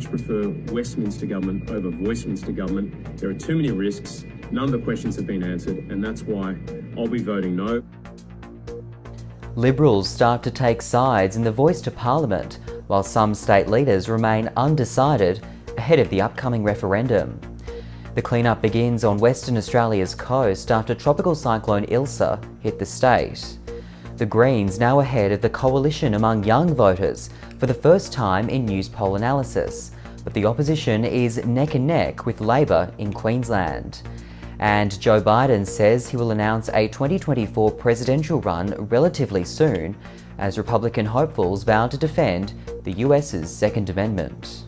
much prefer Westminster government over Voicemister government. There are too many risks, none of the questions have been answered, and that's why I'll be voting no. Liberals start to take sides in the voice to Parliament, while some state leaders remain undecided ahead of the upcoming referendum. The cleanup begins on Western Australia's coast after tropical cyclone Ilsa hit the state. The Greens now ahead of the coalition among young voters for the first time in news poll analysis, but the opposition is neck and neck with Labor in Queensland. And Joe Biden says he will announce a 2024 presidential run relatively soon, as Republican hopefuls vow to defend the US's Second Amendment.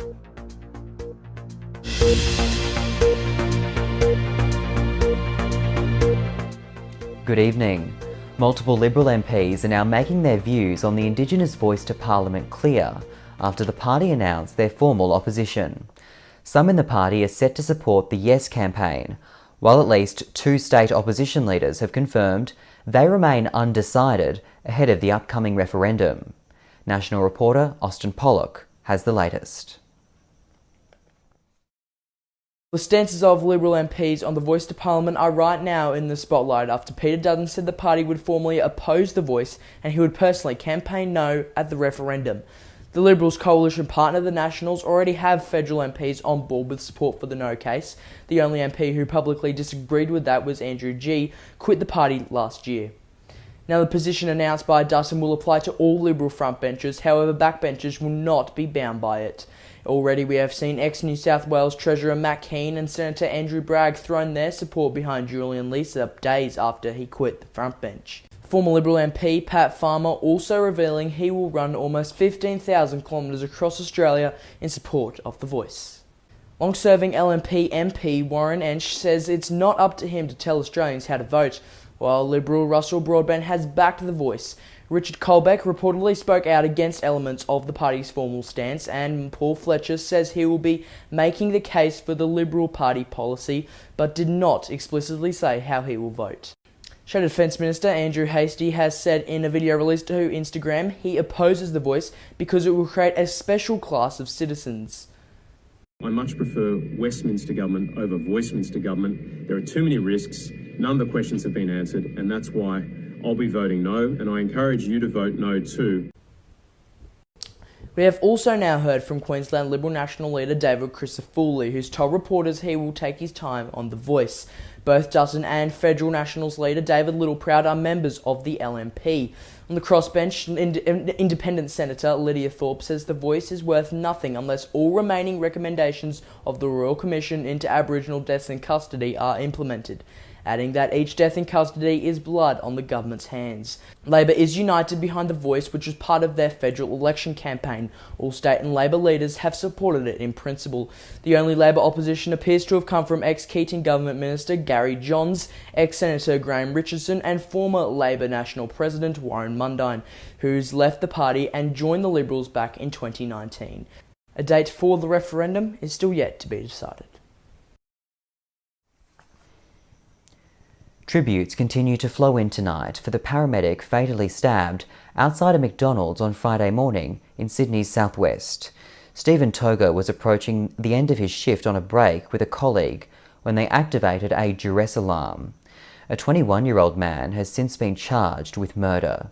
Good evening. Multiple Liberal MPs are now making their views on the Indigenous voice to Parliament clear after the party announced their formal opposition. Some in the party are set to support the Yes campaign, while at least 2 state opposition leaders have confirmed they remain undecided ahead of the upcoming referendum. National reporter Austin Pollock has the latest. The stances of Liberal MPs on the voice to Parliament are right now in the spotlight after Peter Dutton said the party would formally oppose the voice and he would personally campaign no at the referendum. The Liberals' coalition partner, the Nationals, already have federal MPs on board with support for the no case. The only MP who publicly disagreed with that was Andrew Gee, quit the party last year. Now, the position announced by Dutton will apply to all Liberal frontbenchers, however backbenchers will not be bound by it. Already we have seen ex-New South Wales Treasurer Matt Keane and Senator Andrew Bragg thrown their support behind Julian Leeser days after he quit the frontbench. Former Liberal MP Pat Farmer also revealing he will run almost 15,000 kilometres across Australia in support of the voice. Long-serving LNP MP Warren Ensch says it's not up to him to tell Australians how to vote, while Liberal Russell Broadbent has backed the voice. Richard Colbeck reportedly spoke out against elements of the party's formal stance, and Paul Fletcher says he will be making the case for the Liberal Party policy, but did not explicitly say how he will vote. Shadow Defence Minister Andrew Hastie has said in a video released to Instagram he opposes the voice because it will create a special class of citizens. I much prefer Westminster government over Voicemister government. There are too many risks, none of the questions have been answered, and that's why I'll be voting no, and I encourage you to vote no too. We have also now heard from Queensland Liberal National leader David Crisafulli, who's told reporters he will take his time on the voice. Both Dutton and Federal Nationals leader David Littleproud are members of the LNP. On the crossbench, Independent Senator Lydia Thorpe says the voice is worth nothing unless all remaining recommendations of the Royal Commission into Aboriginal deaths in custody are implemented, adding that each death in custody is blood on the government's hands. Labor is united behind the voice, which was part of their federal election campaign. All state and Labor leaders have supported it in principle. The only Labor opposition appears to have come from ex-Keating Government Minister Gary Johns, ex-Senator Graham Richardson and former Labor National President Warren Mundine, who's left the party and joined the Liberals back in 2019. A date for the referendum is still yet to be decided. Tributes continue to flow in tonight for the paramedic fatally stabbed outside a McDonald's on Friday morning in Sydney's southwest. Stephen Toga was approaching the end of his shift on a break with a colleague when they activated a duress alarm. A 21-year-old man has since been charged with murder.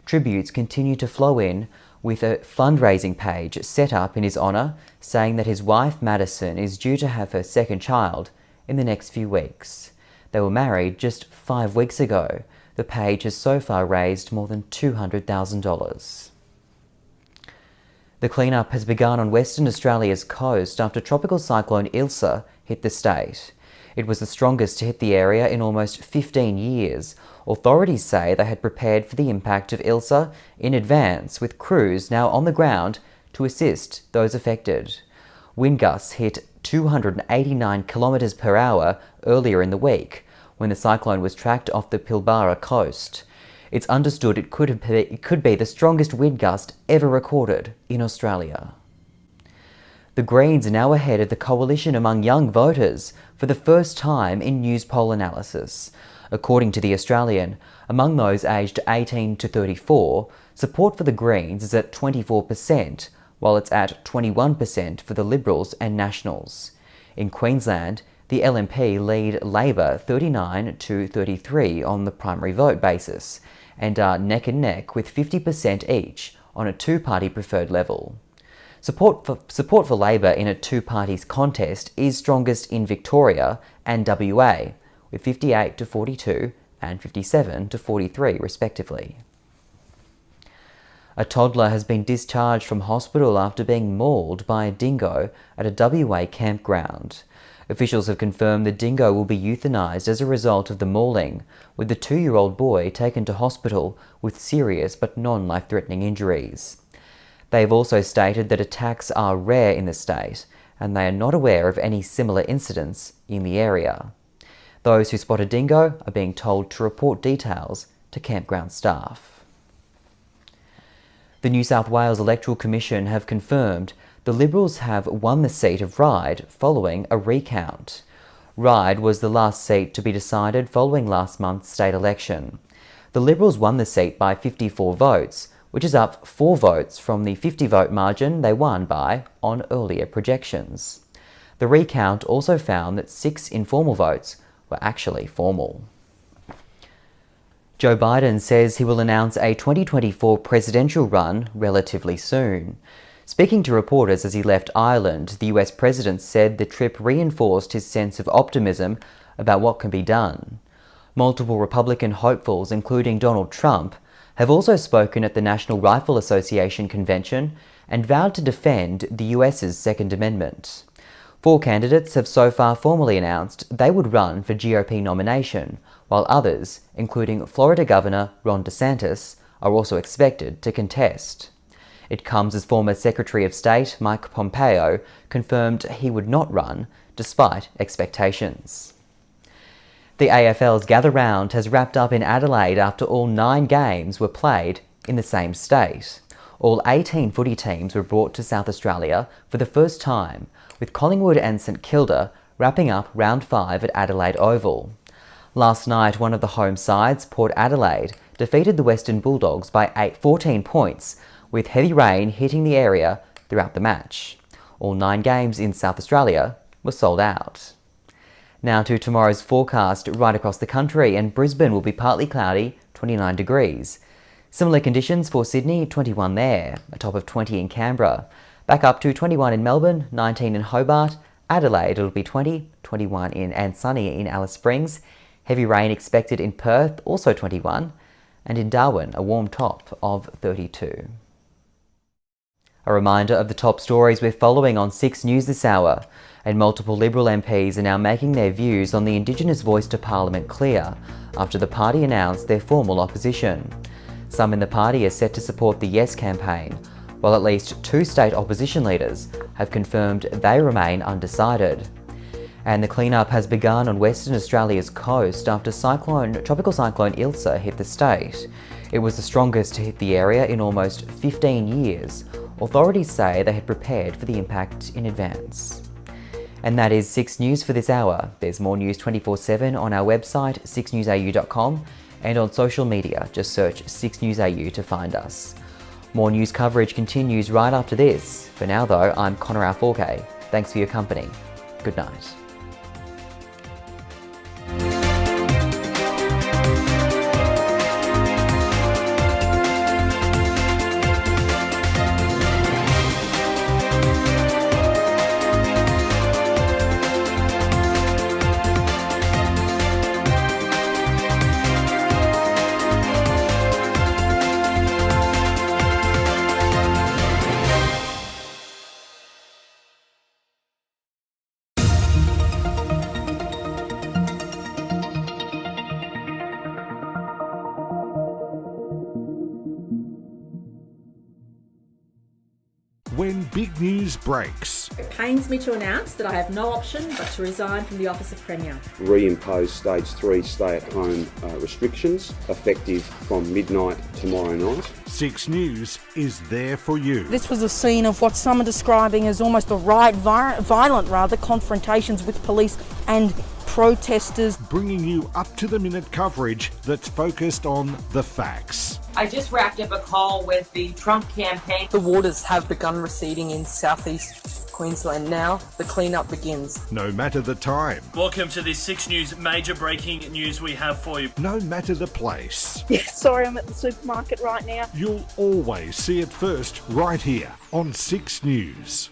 Tributes continue to flow in with a fundraising page set up in his honour, saying that his wife Madison is due to have her second child in the next few weeks. They were married just 5 weeks ago. The page has so far raised more than $200,000. The cleanup has begun on Western Australia's coast after tropical cyclone Ilsa hit the state. It was the strongest to hit the area in almost 15 years. Authorities say they had prepared for the impact of Ilsa in advance, with crews now on the ground to assist those affected. Wind gusts hit 289 kilometres per hour earlier in the week when the cyclone was tracked off the Pilbara coast. It's understood it could be the strongest wind gust ever recorded in Australia. The Greens are now ahead of the coalition among young voters for the first time in news poll analysis. According to The Australian, among those aged 18 to 34, support for the Greens is at 24%, while it's at 21% for the Liberals and Nationals. In Queensland, the LNP lead Labor 39 to 33 on the primary vote basis, and are neck and neck with 50% each on a two-party preferred level. Support for Labor in a two-parties contest is strongest in Victoria and WA, with 58 to 42 and 57 to 43 respectively. A toddler has been discharged from hospital after being mauled by a dingo at a WA campground. Officials have confirmed the dingo will be euthanised as a result of the mauling, with the 2-year-old boy taken to hospital with serious but non-life-threatening injuries. They have also stated that attacks are rare in the state, and they are not aware of any similar incidents in the area. Those who spot a dingo are being told to report details to campground staff. The New South Wales Electoral Commission have confirmed the Liberals have won the seat of Ryde following a recount. Ryde was the last seat to be decided following last month's state election. The Liberals won the seat by 54 votes, which is up 4 votes from the 50-vote margin they won by on earlier projections. The recount also found that 6 informal votes were actually formal. Joe Biden says he will announce a 2024 presidential run relatively soon. Speaking to reporters as he left Ireland, the US president said the trip reinforced his sense of optimism about what can be done. Multiple Republican hopefuls, including Donald Trump, have also spoken at the National Rifle Association convention and vowed to defend the US's Second Amendment. 4 candidates have so far formally announced they would run for GOP nomination, while others, including Florida Governor Ron DeSantis, are also expected to contest. It comes as former Secretary of State Mike Pompeo confirmed he would not run, despite expectations. The AFL's Gather Round has wrapped up in Adelaide after all 9 games were played in the same state. All 18 footy teams were brought to South Australia for the first time, with Collingwood and St Kilda wrapping up round 5 at Adelaide Oval. Last night, one of the home sides, Port Adelaide, defeated the Western Bulldogs by 14 points, with heavy rain hitting the area throughout the match. All 9 games in South Australia were sold out. Now to tomorrow's forecast right across the country, and Brisbane will be partly cloudy, 29 degrees. Similar conditions for Sydney, 21 there, a top of 20 in Canberra. Back up to 21 in Melbourne, 19 in Hobart. Adelaide it'll be 20, 21 and sunny in Alice Springs. Heavy rain expected in Perth, also 21. And in Darwin, a warm top of 32. A reminder of the top stories we're following on 6 News this hour, and multiple Liberal MPs are now making their views on the Indigenous voice to Parliament clear after the party announced their formal opposition. Some in the party are set to support the Yes campaign, while at least 2 state opposition leaders have confirmed they remain undecided. And the clean-up has begun on Western Australia's coast after Tropical Cyclone Ilsa hit the state. It was the strongest to hit the area in almost 15 years. Authorities say they had prepared for the impact in advance. And that is 6 News for this hour. There's more news 24/7 on our website, SIXNewsAU.com, and on social media. Just search 6NewsAU to find us. More news coverage continues right after this. For now though, I'm Connor Alforque. Thanks for your company. Good night. When big news breaks. It pains me to announce that I have no option but to resign from the office of Premier. Reimpose stage 3 stay-at-home restrictions effective from midnight tomorrow night. 6 News is there for you. This was a scene of what some are describing as almost a riot, violent confrontations with police and protesters. Bringing you up-to-the-minute coverage that's focused on the facts. I just wrapped up a call with the Trump campaign. The waters have begun receding in southeast Queensland now. The cleanup begins. No matter the time. Welcome to this 6 News major breaking news we have for you. No matter the place. Yeah, sorry, I'm at the supermarket right now. You'll always see it first right here on 6 News.